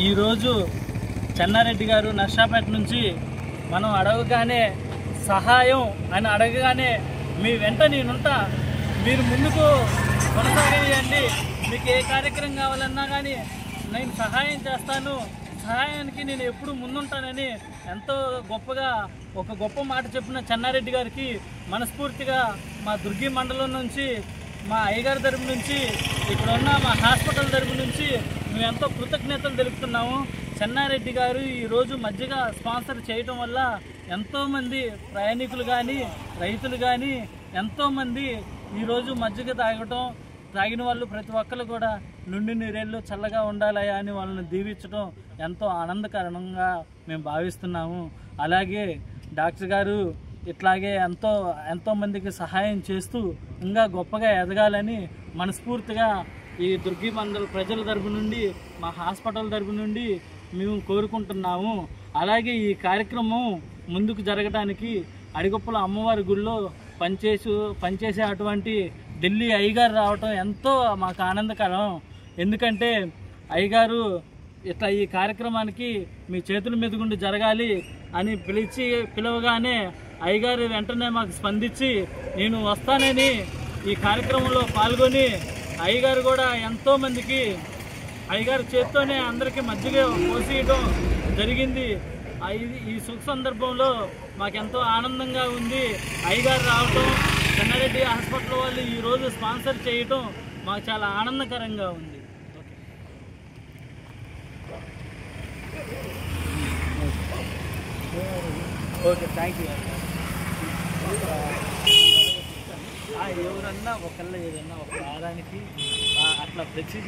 ఈరోజు చెన్నారెడ్డి గారు నర్సాపేట నుంచి మనం అడగగానే సహాయం అని అడగగానే మీ వెంట నేనుంటా, మీరు ముందుకు కొనసాగేయండి, మీకు ఏ కార్యక్రమం కావాలన్నా కానీ నేను సహాయం చేస్తాను, సహాయానికి నేను ఎప్పుడు ముందుంటానని ఎంతో గొప్పగా ఒక గొప్ప మాట చెప్పిన చెన్నారెడ్డి గారికి మనస్ఫూర్తిగా మా దుర్గి మండలం నుంచి, మా అయ్యగారి తరపు నుంచి, ఇక్కడ ఉన్న మా హాస్పిటల్ తరపు నుంచి మేము ఎంతో కృతజ్ఞతలు తెలుపుతున్నాము. చెన్నారెడ్డి గారు ఈరోజు మజ్జిగ స్పాన్సర్ చేయటం వల్ల ఎంతోమంది ప్రయాణికులు కానీ రైతులు కానీ ఎంతోమంది ఈరోజు మజ్జిగ తాగిన వాళ్ళు ప్రతి ఒక్కరు కూడా నుండి నీరేళ్ళు చల్లగా ఉండాలయా అని వాళ్ళని దీవించడం ఎంతో ఆనందకరంగా మేము భావిస్తున్నాము. అలాగే డాక్టర్ గారు ఇట్లాగే ఎంతోమందికి సహాయం చేస్తూ ఇంకా గొప్పగా ఎదగాలని మనస్ఫూర్తిగా ఈ దుర్గి మండల ప్రజల తరపు నుండి, మా హాస్పిటల్ తరపు నుండి మేము కోరుకుంటున్నాము. అలాగే ఈ కార్యక్రమం ముందుకు జరగడానికి అడిగొప్పల అమ్మవారి గుడిలో పనిచేసే అటువంటి ఢిల్లీ అయ్యగారు రావటం ఎంతో మాకు ఆనందకరం. ఎందుకంటే అయ్యగారు ఇట్లా ఈ కార్యక్రమానికి మీ చేతుల మీద గుండి జరగాలి అని పిలవగానే అయ్యగారు వెంటనే మాకు స్పందించి నేను వస్తానని ఈ కార్యక్రమంలో పాల్గొని అయ్యగారు కూడా ఎంతోమందికి అయ్యగారు చేత్తోనే అందరికీ మజ్జిగ పోసేయడం జరిగింది. ఈ సుఖ సందర్భంలో మాకెంతో ఆనందంగా ఉంది. అయ్యగారు రావటం, చెన్నారెడ్డి హాస్పిటల్ వాళ్ళు ఈరోజు స్పాన్సర్ చేయటం మాకు చాలా ఆనందకరంగా ఉంది. Okay, thank you. ఎవరన్నా ఒకళ్ళ ఏదన్నా ఒక వారానికి అట్లా ఫ్లెక్సీ